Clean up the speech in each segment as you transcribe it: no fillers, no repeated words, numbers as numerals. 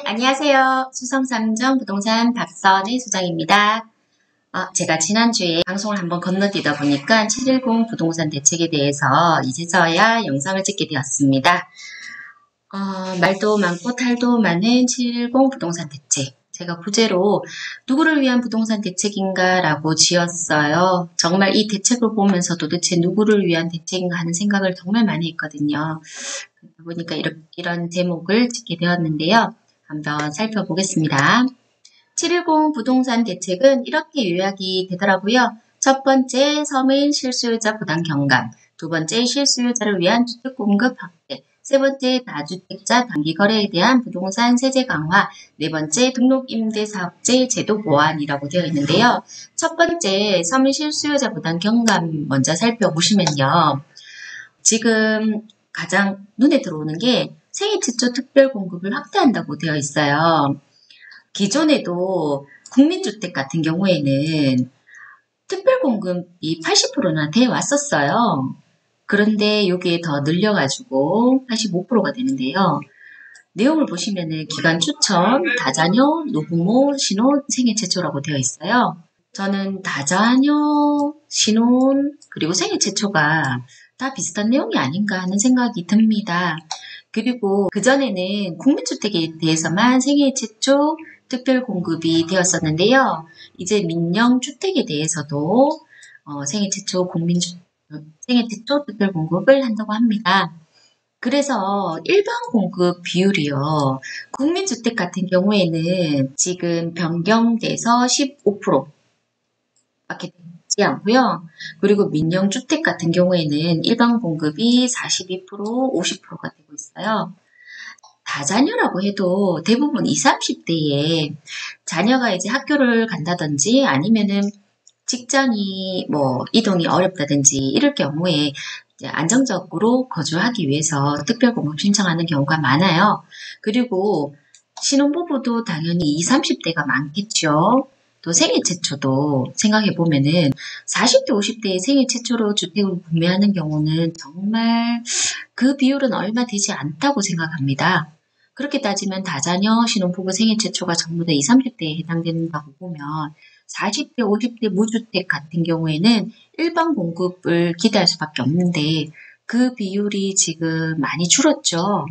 안녕하세요. 수성삼정 부동산 박선희 소장입니다. 제가 지난주에 방송을 한번 건너뛰다 보니까 710 부동산 대책에 대해서 이제서야 영상을 찍게 되었습니다. 말도 많고 탈도 많은 710 부동산 대책. 제가 부제로 누구를 위한 부동산 대책인가 라고 지었어요. 정말 이 대책을 보면서 도대체 누구를 위한 대책인가 하는 생각을 정말 많이 했거든요. 그러다 보니까 이런 제목을 짓게 되었는데요. 한번 살펴보겠습니다. 710 부동산 대책은 이렇게 요약이 되더라고요. 첫 번째, 서민 실수요자 부담 경감. 두 번째, 실수요자를 위한 주택 공급 확대. 세 번째, 다주택자 단기 거래에 대한 부동산 세제 강화. 네 번째, 등록임대사업체 제도 보완이라고 되어 있는데요. 첫 번째, 서민 실수요자 부담 경감 먼저 살펴보시면요. 지금 가장 눈에 들어오는 게 생애 최초 특별 공급을 확대한다고 되어 있어요. 기존에도 국민주택 같은 경우에는 특별 공급이 80%나 돼 왔었어요. 그런데 여기에 더 늘려가지고 85%가 되는데요. 내용을 보시면은 기간 추천, 다자녀, 노부모, 신혼, 생애 최초라고 되어 있어요. 저는 다자녀, 신혼, 그리고 생애 최초가 다 비슷한 내용이 아닌가 하는 생각이 듭니다. 그리고 그전에는 국민주택에 대해서만 생애 최초 특별 공급이 되었었는데요. 이제 민영주택에 대해서도 생애 최초 특별 공급을 한다고 합니다. 그래서 일반 공급 비율이요. 국민주택 같은 경우에는 지금 변경돼서 15% 밖에 되지 않고요. 그리고 민영주택 같은 경우에는 일반 공급이 42%, 50%가 되고 있어요. 다자녀라고 해도 대부분 20, 30대에 자녀가 이제 학교를 간다든지 아니면은 직장이 이동이 어렵다든지 이럴 경우에 이제 안정적으로 거주하기 위해서 특별공급 신청하는 경우가 많아요. 그리고 신혼부부도 당연히 20, 30대가 많겠죠. 또 생애 최초도 생각해보면은 40대, 50대의 생애 최초로 주택을 구매하는 경우는 정말 그 비율은 얼마 되지 않다고 생각합니다. 그렇게 따지면 다자녀, 신혼부부 생애 최초가 전부 다 20, 30대에 해당된다고 보면 40대, 50대 무주택 같은 경우에는 일반 공급을 기대할 수밖에 없는데 그 비율이 지금 많이 줄었죠.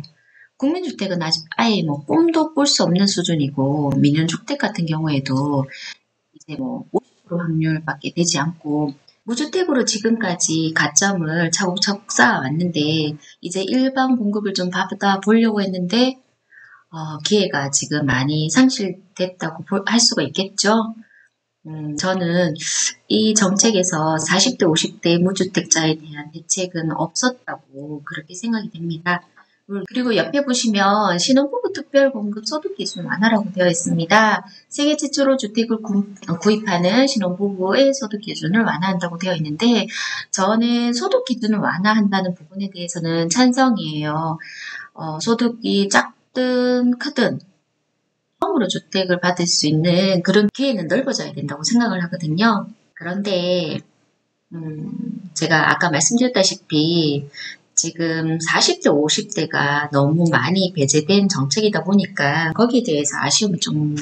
국민주택은 아직 아예 꿈도 꿀 수 없는 수준이고 민영주택 같은 경우에도 이제 50% 확률밖에 되지 않고 무주택으로 지금까지 가점을 차곡차곡 쌓아왔는데 이제 일반 공급을 좀 받아 보려고 했는데 기회가 지금 많이 상실됐다고 할 수가 있겠죠. 저는 이 정책에서 40대, 50대 무주택자에 대한 대책은 없었다고 그렇게 생각이 됩니다. 그리고 옆에 보시면 신혼부부 특별공급 소득기준 완화라고 되어 있습니다. 세계 최초로 주택을 구입하는 신혼부부의 소득기준을 완화한다고 되어 있는데 저는 소득기준을 완화한다는 부분에 대해서는 찬성이에요. 소득이 작든 크든 처음으로 주택을 받을 수 있는 그런 기회는 넓어져야 된다고 생각을 하거든요. 그런데 제가 아까 말씀드렸다시피 지금 40대, 50대가 너무 많이 배제된 정책이다 보니까 거기에 대해서 아쉬움이 좀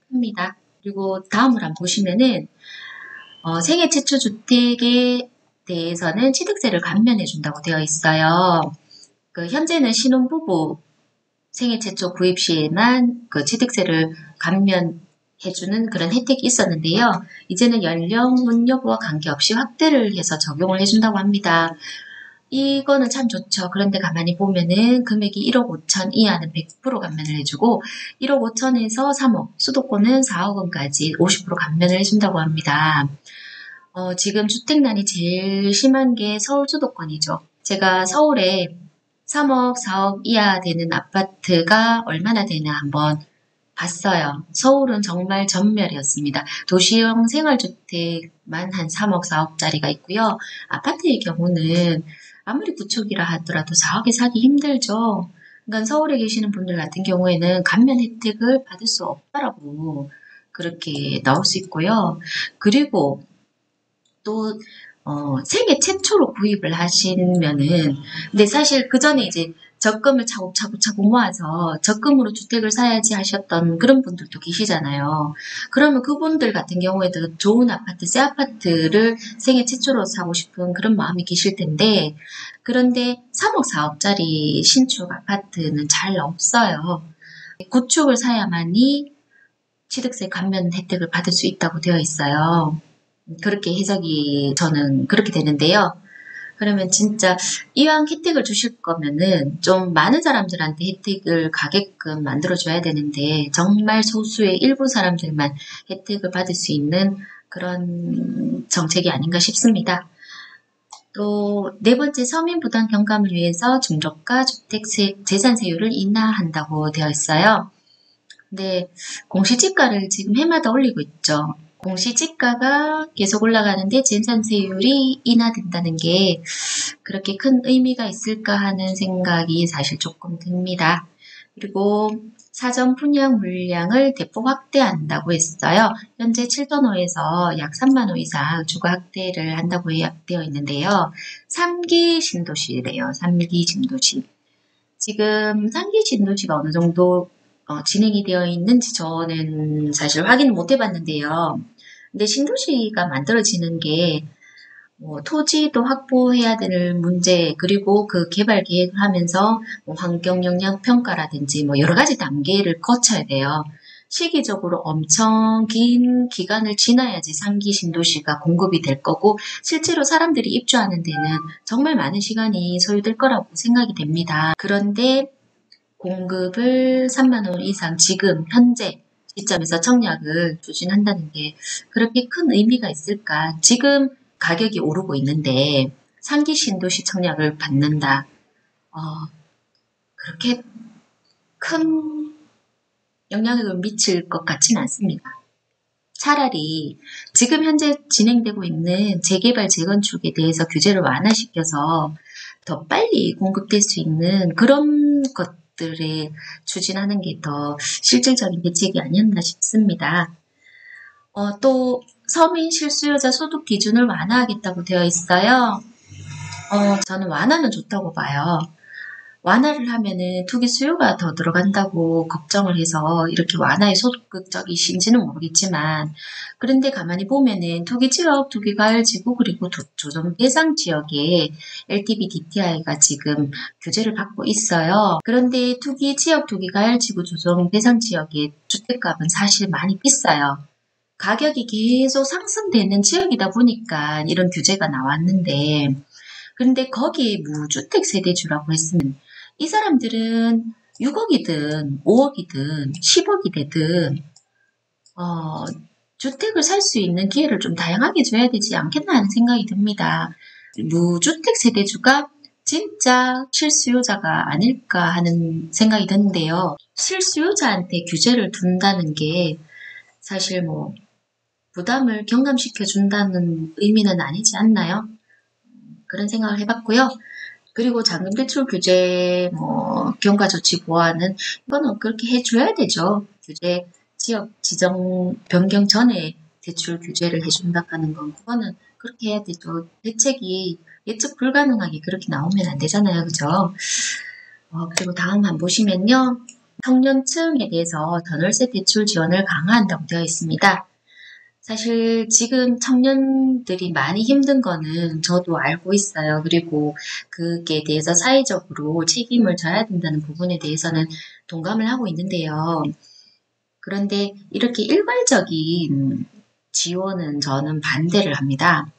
큽니다. 그리고 다음을 한번 보시면은 생애 최초 주택에 대해서는 취득세를 감면해 준다고 되어 있어요. 현재는 신혼부부 생애 최초 구입 시에만 그 취득세를 감면해주는 그런 혜택이 있었는데요. 이제는 연령, 문 여부와 관계없이 확대를 해서 적용을 해준다고 합니다. 이거는 참 좋죠. 그런데 가만히 보면은 금액이 1억 5천 이하는 100% 감면을 해주고 1억 5천에서 3억, 수도권은 4억 원까지 50% 감면을 해준다고 합니다. 지금 주택난이 제일 심한 게 서울 수도권이죠. 제가 서울에 3억, 4억 이하 되는 아파트가 얼마나 되나 한번 봤어요. 서울은 정말 전멸이었습니다. 도시형 생활주택만 한 3억, 4억짜리가 있고요. 아파트의 경우는 아무리 구축이라 하더라도 4억에 사기 힘들죠. 그러니까 서울에 계시는 분들 같은 경우에는 감면 혜택을 받을 수 없다라고 그렇게 나올 수 있고요. 그리고 또 세계 최초로 구입을 하시면은 근데 사실 그 전에 이제 적금을 차곡차곡 모아서 적금으로 주택을 사야지 하셨던 그런 분들도 계시잖아요. 그러면 그분들 같은 경우에도 좋은 아파트, 새 아파트를 생애 최초로 사고 싶은 그런 마음이 계실 텐데, 그런데 3억 4억짜리 신축 아파트는 잘 없어요. 구축을 사야만이 취득세 감면 혜택을 받을 수 있다고 되어 있어요. 그렇게 해석이 저는 그렇게 되는데요. 그러면 진짜 이왕 혜택을 주실 거면은 좀 많은 사람들한테 혜택을 가게끔 만들어줘야 되는데 정말 소수의 일부 사람들만 혜택을 받을 수 있는 그런 정책이 아닌가 싶습니다. 또 네 번째, 서민 부담 경감을 위해서 중저가 주택세 재산세율을 인하한다고 되어 있어요. 근데 공시지가를 지금 해마다 올리고 있죠. 공시지가가 계속 올라가는데 재산세율이 인하된다는 게 그렇게 큰 의미가 있을까 하는 생각이 사실 조금 듭니다. 그리고 사전 분양 물량을 대폭 확대한다고 했어요. 현재 7톤호에서 약 3만 호 이상 추가 확대를 한다고 되어 있는데요. 3기 신도시래요. 3기 신도시. 지금 3기 신도시가 어느 정도 진행이 되어 있는지 저는 사실 확인을 못 해봤는데요. 근데 신도시가 만들어지는 게 토지도 확보해야 될 문제, 그리고 그 개발 계획을 하면서 환경 영향 평가라든지 여러 가지 단계를 거쳐야 돼요. 시기적으로 엄청 긴 기간을 지나야지 3기 신도시가 공급이 될 거고, 실제로 사람들이 입주하는 데는 정말 많은 시간이 소요될 거라고 생각이 됩니다. 그런데 공급을 3만 원 이상 지금 현재 시점에서 청약을 추진한다는 게 그렇게 큰 의미가 있을까? 지금 가격이 오르고 있는데 3기 신도시 청약을 받는다. 그렇게 큰 영향력을 미칠 것 같지는 않습니다. 차라리 지금 현재 진행되고 있는 재개발, 재건축에 대해서 규제를 완화시켜서 더 빨리 공급될 수 있는 그런 것들에 추진하는 게 더 실질적인 대책이 아니었나 싶습니다. 또 서민 실수요자 소득 기준을 완화하겠다고 되어 있어요. 저는 완화는 좋다고 봐요. 완화를 하면은 투기 수요가 더 들어간다고 걱정을 해서 이렇게 완화에 소극적이신지는 모르겠지만, 그런데 가만히 보면은 투기 지역, 투기 과열 지구, 그리고 조정 대상 지역에 LTV DTI가 지금 규제를 받고 있어요. 그런데 투기 지역, 투기 과열 지구, 조정 대상 지역의 주택값은 사실 많이 비싸요. 가격이 계속 상승되는 지역이다 보니까 이런 규제가 나왔는데, 그런데 거기에 무주택 세대주라고 했으면 이 사람들은 6억이든 5억이든 10억이 되든 주택을 살 수 있는 기회를 좀 다양하게 줘야 되지 않겠나 하는 생각이 듭니다. 무주택 세대주가 진짜 실수요자가 아닐까 하는 생각이 드는데요. 실수요자한테 규제를 둔다는 게 사실 부담을 경감시켜 준다는 의미는 아니지 않나요? 그런 생각을 해봤고요. 그리고 잔금대출 규제, 경과조치 보완은 이거는 그렇게 해줘야 되죠. 규제 지역 지정 변경 전에 대출 규제를 해준다 하는 건 그거는 그렇게 해야 되죠. 대책이 예측 불가능하게 그렇게 나오면 안 되잖아요. 그죠? 그리고 다음 한 보시면요. 청년층에 대해서 전월세 대출 지원을 강화한다고 되어 있습니다. 사실 지금 청년들이 많이 힘든 거는 저도 알고 있어요. 그리고 그게 대해서 사회적으로 책임을 져야 된다는 부분에 대해서는 동감을 하고 있는데요. 그런데 이렇게 일괄적인 지원은 저는 반대를 합니다.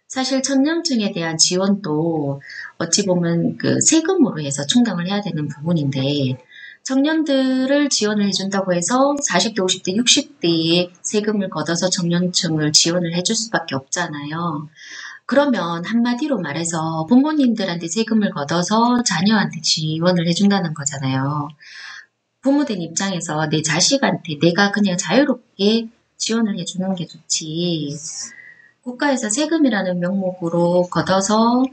사실 청년층에 대한 지원도 어찌 보면 그 세금으로 해서 충당을 해야 되는 부분인데, 청년들을 지원을 해준다고 해서 40대, 50대, 60대에 세금을 걷어서 청년층을 지원을 해줄 수밖에 없잖아요. 그러면 한마디로 말해서 부모님들한테 세금을 걷어서 자녀한테 지원을 해준다는 거잖아요. 부모된 입장에서 내 자식한테 내가 그냥 자유롭게 지원을 해주는 게 좋지. 국가에서 세금이라는 명목으로 걷어서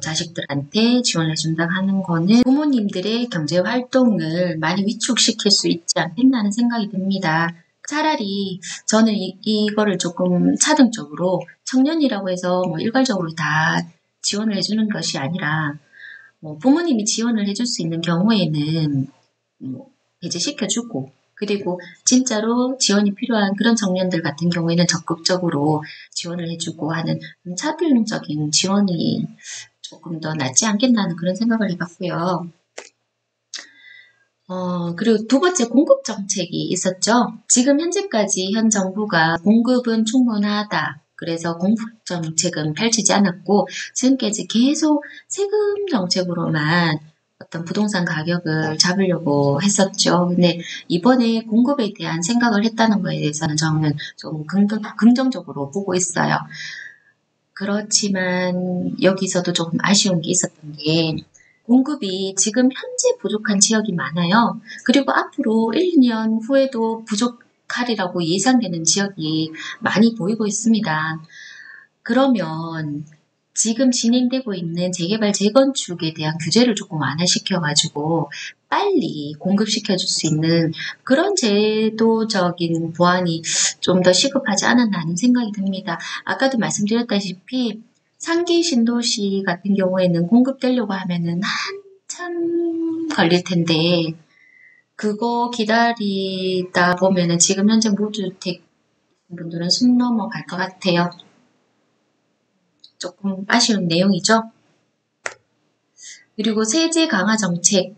자식들한테 지원해준다 하는 거는 부모님들의 경제활동을 많이 위축시킬 수 있지 않겠나 하는 생각이 듭니다. 차라리 저는 이거를 조금 차등적으로 청년이라고 해서 일괄적으로 다 지원을 해주는 것이 아니라 부모님이 지원을 해줄 수 있는 경우에는 뭐 배제시켜주고, 그리고 진짜로 지원이 필요한 그런 청년들 같은 경우에는 적극적으로 지원을 해주고 하는 차별적인 지원이 조금 더 낫지 않겠나 하는 그런 생각을 해봤고요. 그리고 두 번째 공급 정책이 있었죠. 지금 현재까지 현 정부가 공급은 충분하다. 그래서 공급 정책은 펼치지 않았고 지금까지 계속 세금 정책으로만 어떤 부동산 가격을 잡으려고 했었죠. 근데 이번에 공급에 대한 생각을 했다는 거에 대해서는 저는 좀 긍정적으로 보고 있어요. 그렇지만 여기서도 조금 아쉬운 게 있었던 게 공급이 지금 현재 부족한 지역이 많아요. 그리고 앞으로 1, 2년 후에도 부족하리라고 예상되는 지역이 많이 보이고 있습니다. 그러면 지금 진행되고 있는 재개발, 재건축에 대한 규제를 조금 완화시켜가지고 빨리 공급시켜줄 수 있는 그런 제도적인 보완이 좀 더 시급하지 않았나 하는 생각이 듭니다. 아까도 말씀드렸다시피 상기 신도시 같은 경우에는 공급되려고 하면은 한참 걸릴 텐데 그거 기다리다 보면은 지금 현재 무주택 분들은 숨 넘어갈 것 같아요. 조금 아쉬운 내용이죠. 그리고 세제 강화 정책,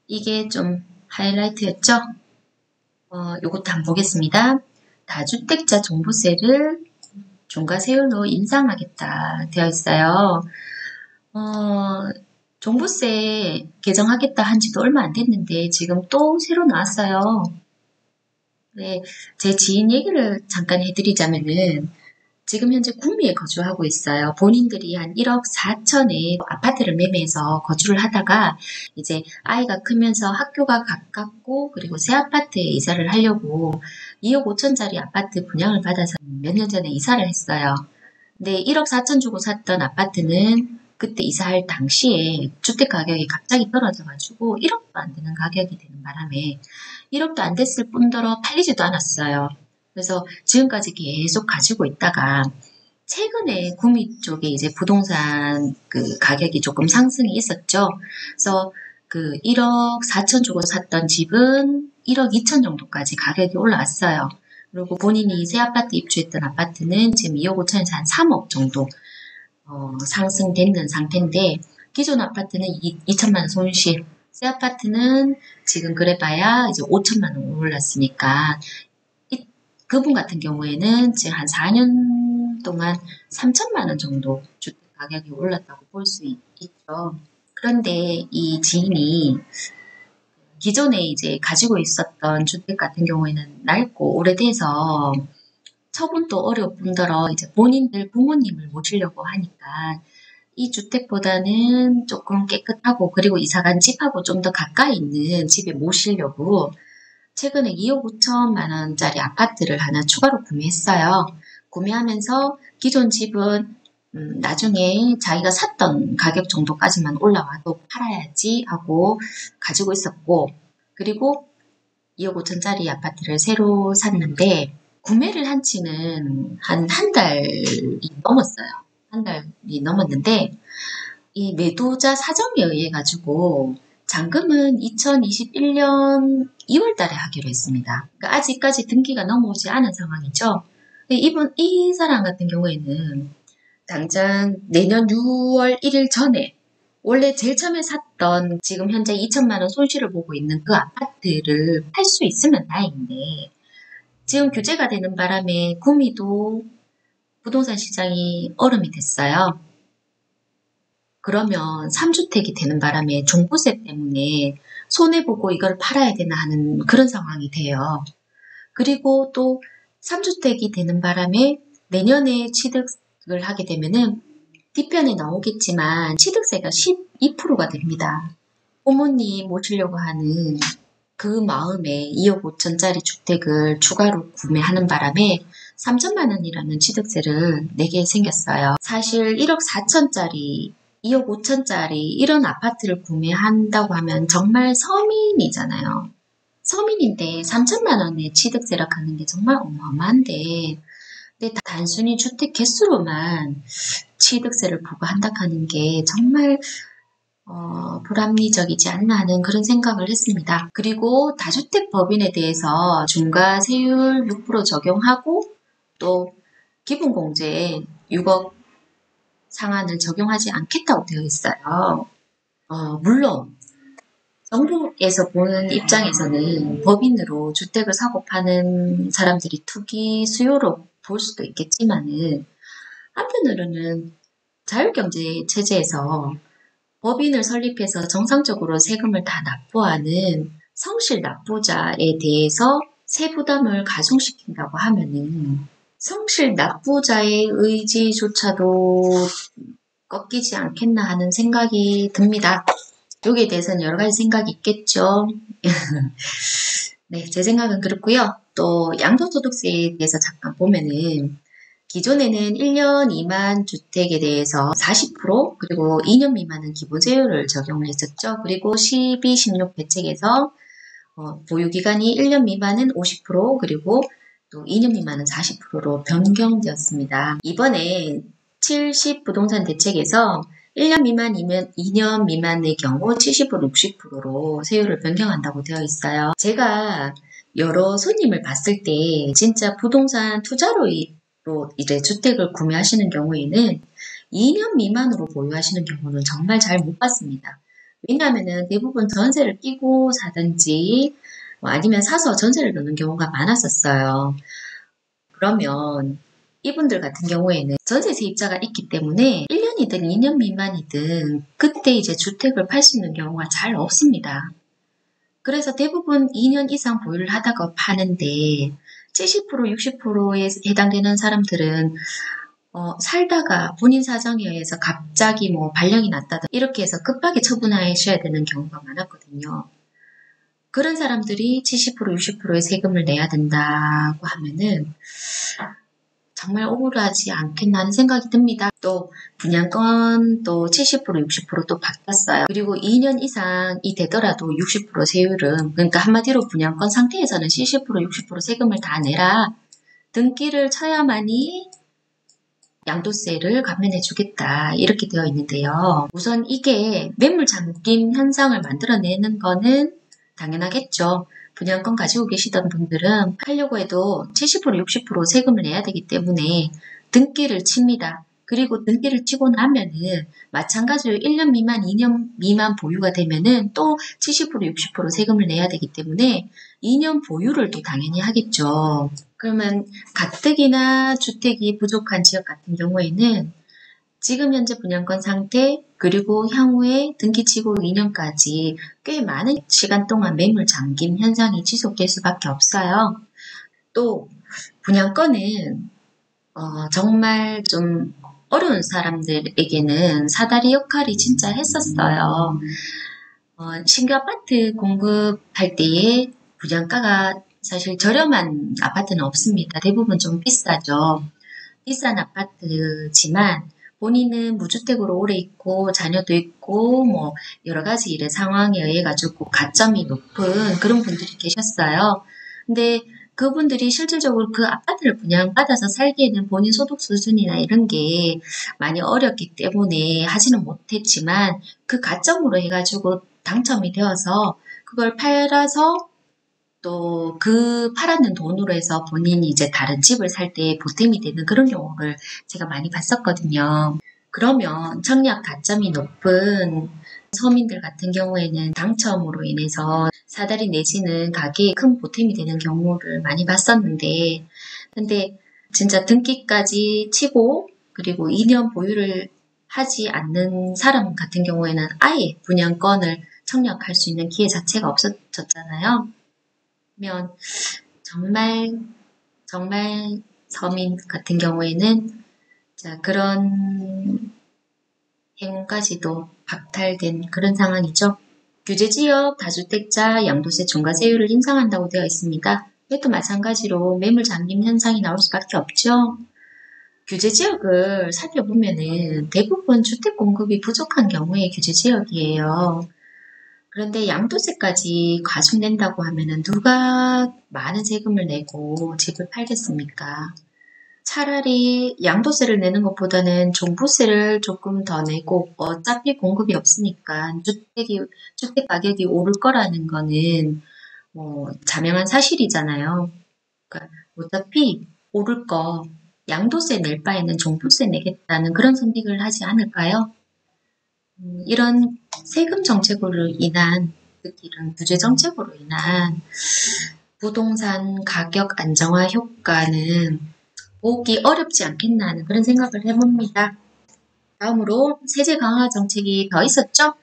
이게 좀 하이라이트였죠. 요것도 한번 보겠습니다. 다주택자 종부세를 중과세율로 인상하겠다 되어 있어요. 종부세 개정하겠다 한 지도 얼마 안 됐는데 지금 또 새로 나왔어요. 네, 제 지인 얘기를 잠깐 해드리자면은 지금 현재 구미에 거주하고 있어요. 본인들이 한 1억 4천에 아파트를 매매해서 거주를 하다가 이제 아이가 크면서 학교가 가깝고 그리고 새 아파트에 이사를 하려고 2억 5천짜리 아파트 분양을 받아서 몇 년 전에 이사를 했어요. 근데 1억 4천 주고 샀던 아파트는 그때 이사할 당시에 주택 가격이 갑자기 떨어져가지고 1억도 안 되는 가격이 되는 바람에 1억도 안 됐을 뿐더러 팔리지도 않았어요. 그래서 지금까지 계속 가지고 있다가 최근에 구미 쪽에 이제 부동산 그 가격이 조금 상승이 있었죠. 그래서 그 1억 4천 주고 샀던 집은 1억 2천 정도까지 가격이 올라왔어요. 그리고 본인이 새 아파트 입주했던 아파트는 지금 2억 5천에서 한 3억 정도 상승되는 상태인데 기존 아파트는 2천만 원 손실, 새 아파트는 지금 그래봐야 이제 5천만 원 올랐으니까 그분 같은 경우에는 지금 한 4년 동안 3천만 원 정도 주택 가격이 올랐다고 볼 수 있죠. 그런데 이 지인이 기존에 이제 가지고 있었던 주택 같은 경우에는 낡고 오래돼서 처분도 어려울 뿐더러 이제 본인들 부모님을 모시려고 하니까 이 주택보다는 조금 깨끗하고 그리고 이사간 집하고 좀 더 가까이 있는 집에 모시려고 최근에 2억 5천만 원짜리 아파트를 하나 추가로 구매했어요. 구매하면서 기존 집은 나중에 자기가 샀던 가격 정도까지만 올라와도 팔아야지 하고 가지고 있었고 그리고 2억 5천짜리 아파트를 새로 샀는데 구매를 한 지는 한 달이 넘었어요. 한 달이 넘었는데 이 매도자 사정에 의해 가지고 잔금은 2021년 2월 달에 하기로 했습니다. 그러니까 아직까지 등기가 넘어오지 않은 상황이죠. 이 사람 같은 경우에는 당장 내년 6월 1일 전에 원래 제일 처음에 샀던 지금 현재 2천만 원 손실을 보고 있는 그 아파트를 팔 수 있으면 다행인데 지금 규제가 되는 바람에 구미도 부동산 시장이 얼음이 됐어요. 그러면 3주택이 되는 바람에 종부세 때문에 손해보고 이걸 팔아야 되나 하는 그런 상황이 돼요. 그리고 또 3주택이 되는 바람에 내년에 취득을 하게 되면은 뒤편에 나오겠지만 취득세가 12%가 됩니다. 부모님 모시려고 하는 그 마음에 2억 5천짜리 주택을 추가로 구매하는 바람에 3천만 원이라는 취득세를 내게 생겼어요. 사실 1억 4천짜리 2억 5천짜리 이런 아파트를 구매한다고 하면 정말 서민이잖아요. 서민인데 3천만 원의 취득세라 하는 게 정말 어마어마한데 근데 단순히 주택 개수로만 취득세를 부과한다 하는 게 정말 불합리적이지 않나 하는 그런 생각을 했습니다. 그리고 다주택 법인에 대해서 중과 세율 6% 적용하고 또 기본공제에 6억 상한을 적용하지 않겠다고 되어 있어요. 물론 정부에서 보는 입장에서는 법인으로 주택을 사고 파는 사람들이 투기 수요로 볼 수도 있겠지만은 한편으로는 자율경제 체제에서 법인을 설립해서 정상적으로 세금을 다 납부하는 성실 납부자에 대해서 세부담을 가중시킨다고 하면은 성실 납부자의 의지조차도 꺾이지 않겠나 하는 생각이 듭니다. 여기에 대해서는 여러 가지 생각이 있겠죠. 네, 제 생각은 그렇고요. 또 양도소득세에 대해서 잠깐 보면은 기존에는 1년 미만 주택에 대해서 40% 그리고 2년 미만은 기본세율을 적용을 했었죠. 그리고 12, 16 대책에서 보유기간이 1년 미만은 50% 그리고 또 2년 미만은 40%로 변경되었습니다. 이번에 70 부동산 대책에서 1년 미만이면 2년 미만의 경우 70%, 60%로 세율을 변경한다고 되어 있어요. 제가 여러 손님을 봤을 때 진짜 부동산 투자로 이제 주택을 구매하시는 경우에는 2년 미만으로 보유하시는 경우는 정말 잘 못 봤습니다. 왜냐하면 대부분 전세를 끼고 사든지 아니면 사서 전세를 넣는 경우가 많았었어요. 그러면 이분들 같은 경우에는 전세 세입자가 있기 때문에 1년이든 2년 미만이든 그때 이제 주택을 팔 수 있는 경우가 잘 없습니다. 그래서 대부분 2년 이상 보유를 하다가 파는데 70%, 60%에 해당되는 사람들은 살다가 본인 사정에 의해서 갑자기 뭐 발령이 났다든 이렇게 해서 급하게 처분하셔야 되는 경우가 많았거든요. 그런 사람들이 70%, 60%의 세금을 내야 된다고 하면은 정말 억울하지 않겠나 하는 생각이 듭니다. 또 분양권 또 70%, 60%또 바뀌었어요. 그리고 2년 이상이 되더라도 60% 세율은 그러니까 한마디로 분양권 상태에서는 70%, 60% 세금을 다 내라. 등기를 쳐야만이 양도세를 감면해 주겠다 이렇게 되어 있는데요. 우선 이게 매물 잠김 현상을 만들어내는 거는 당연하겠죠. 분양권 가지고 계시던 분들은 팔려고 해도 70%, 60% 세금을 내야 되기 때문에 등기를 칩니다. 그리고 등기를 치고 나면은 마찬가지로 1년 미만, 2년 미만 보유가 되면은 또 70%, 60% 세금을 내야 되기 때문에 2년 보유를 또 당연히 하겠죠. 그러면 가뜩이나 주택이 부족한 지역 같은 경우에는 지금 현재 분양권 상태 그리고 향후에 등기치고 2년까지 꽤 많은 시간 동안 매물 잠김 현상이 지속될 수밖에 없어요. 또 분양권은 정말 좀 어려운 사람들에게는 사다리 역할이 진짜 했었어요. 신규 아파트 공급할 때에 분양가가 사실 저렴한 아파트는 없습니다. 대부분 좀 비싸죠. 비싼 아파트지만 본인은 무주택으로 오래 있고 자녀도 있고 뭐 여러 가지 일의 상황에 의해 가지고 가점이 높은 그런 분들이 계셨어요. 근데 그분들이 실질적으로 그 아파트를 분양받아서 살기에는 본인 소득 수준이나 이런 게 많이 어렵기 때문에 하지는 못했지만 그 가점으로 해가지고 당첨이 되어서 그걸 팔아서 또 그 팔았는 돈으로 해서 본인이 이제 다른 집을 살 때 보탬이 되는 그런 경우를 제가 많이 봤었거든요. 그러면 청약 가점이 높은 서민들 같은 경우에는 당첨으로 인해서 사다리 내지는 가게에 큰 보탬이 되는 경우를 많이 봤었는데 근데 진짜 등기까지 치고 그리고 2년 보유를 하지 않는 사람 같은 경우에는 아예 분양권을 청약할 수 있는 기회 자체가 없어졌잖아요. 그러면 정말 서민 같은 경우에는 그런 행운까지도 박탈된 그런 상황이죠. 규제지역 다주택자 양도세 중과세율을 인상한다고 되어 있습니다. 이것도 마찬가지로 매물 잠김 현상이 나올 수밖에 없죠. 규제지역을 살펴보면은 대부분 주택 공급이 부족한 경우에 규제지역이에요. 그런데 양도세까지 과중된다고 하면은 누가 많은 세금을 내고 집을 팔겠습니까? 차라리 양도세를 내는 것보다는 종부세를 조금 더 내고 어차피 공급이 없으니까 주택 가격이 오를 거라는 거는 뭐 자명한 사실이잖아요. 그러니까 어차피 오를 거 양도세 낼 바에는 종부세 내겠다는 그런 선택을 하지 않을까요? 이런 세금 정책으로 인한 특히 이런 규제 정책으로 인한 부동산 가격 안정화 효과는 보기 어렵지 않겠나 하는 그런 생각을 해봅니다. 다음으로 세제 강화 정책이 더 있었죠?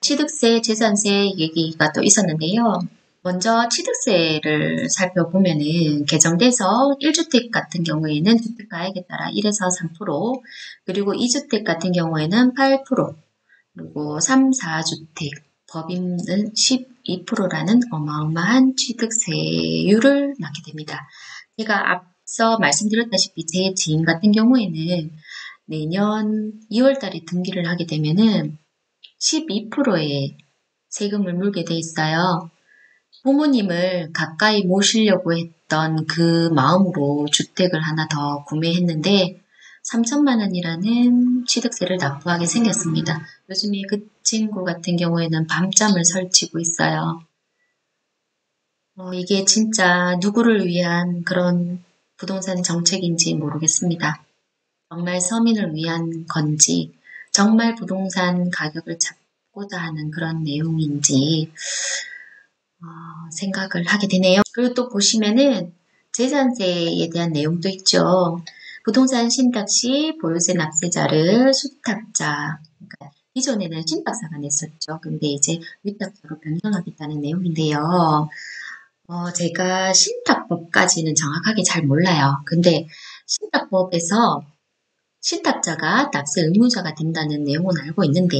취득세, 재산세 얘기가 또 있었는데요. 먼저 취득세를 살펴보면은 개정돼서 1주택 같은 경우에는 주택가액에 따라 1에서 3%, 그리고 2주택 같은 경우에는 8%, 그리고 3, 4주택 법인은 12%라는 어마어마한 취득세율을 낳게 됩니다. 제가 앞서 말씀드렸다시피 제 지인 같은 경우에는 내년 2월 달에 등기를 하게 되면은 12%의 세금을 물게 돼 있어요. 부모님을 가까이 모시려고 했던 그 마음으로 주택을 하나 더 구매했는데 3천만 원이라는 취득세를 납부하게 생겼습니다. 요즘에 그 친구 같은 경우에는 밤잠을 설치고 있어요. 이게 진짜 누구를 위한 그런 부동산 정책인지 모르겠습니다. 정말 서민을 위한 건지, 정말 부동산 가격을 잡고자 하는 그런 내용인지 생각을 하게 되네요. 그리고 또 보시면은 재산세에 대한 내용도 있죠. 부동산 신탁 시 보유세 납세자를 수탁자, 그러니까 기존에는 신탁사가 냈었죠. 근데 이제 위탁자로 변경하겠다는 내용인데요. 제가 신탁법까지는 정확하게 잘 몰라요. 근데 신탁법에서 신탁자가 납세 의무자가 된다는 내용은 알고 있는데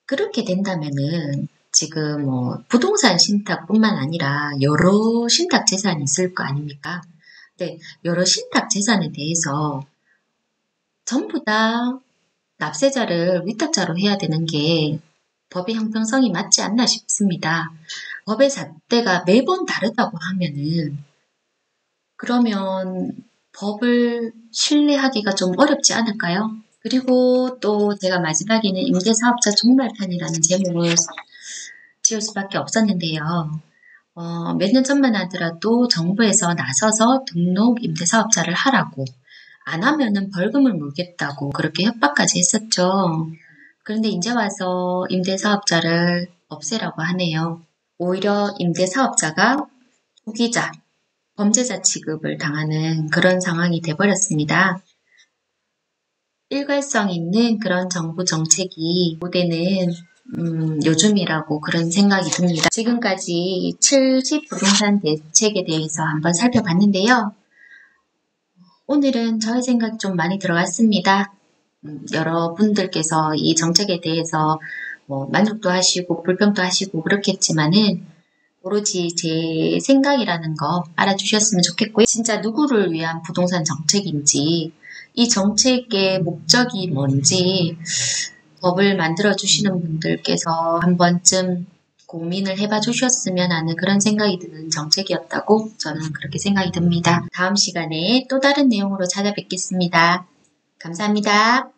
그렇게 된다면은 지금 부동산 신탁뿐만 아니라 여러 신탁 재산이 있을 거 아닙니까? 근데 여러 신탁 재산에 대해서 전부 다 납세자를 위탁자로 해야 되는 게 법의 형평성이 맞지 않나 싶습니다. 법의 잣대가 매번 다르다고 하면은 그러면 법을 신뢰하기가 좀 어렵지 않을까요? 그리고 또 제가 마지막에는 임대사업자 종말편이라는 제목을 지을 수밖에 없었는데요. 몇 년 전만 하더라도 정부에서 나서서 등록 임대사업자를 하라고 안 하면은 벌금을 물겠다고 그렇게 협박까지 했었죠. 그런데 이제 와서 임대사업자를 없애라고 하네요. 오히려 임대사업자가 투기자, 범죄자 취급을 당하는 그런 상황이 돼버렸습니다. 일관성 있는 그런 정부 정책이 고되는 요즘이라고 그런 생각이 듭니다. 지금까지 70 부동산 대책에 대해서 한번 살펴봤는데요. 오늘은 저의 생각이 좀 많이 들어갔습니다. 여러분들께서 이 정책에 대해서 만족도 하시고 불평도 하시고 그렇겠지만은 오로지 제 생각이라는 거 알아주셨으면 좋겠고요. 진짜 누구를 위한 부동산 정책인지 이 정책의 목적이 뭔지 법을 만들어 주시는 분들께서 한 번쯤 고민을 해봐 주셨으면 하는 그런 생각이 드는 정책이었다고 저는 그렇게 생각이 듭니다. 다음 시간에 또 다른 내용으로 찾아뵙겠습니다. 감사합니다.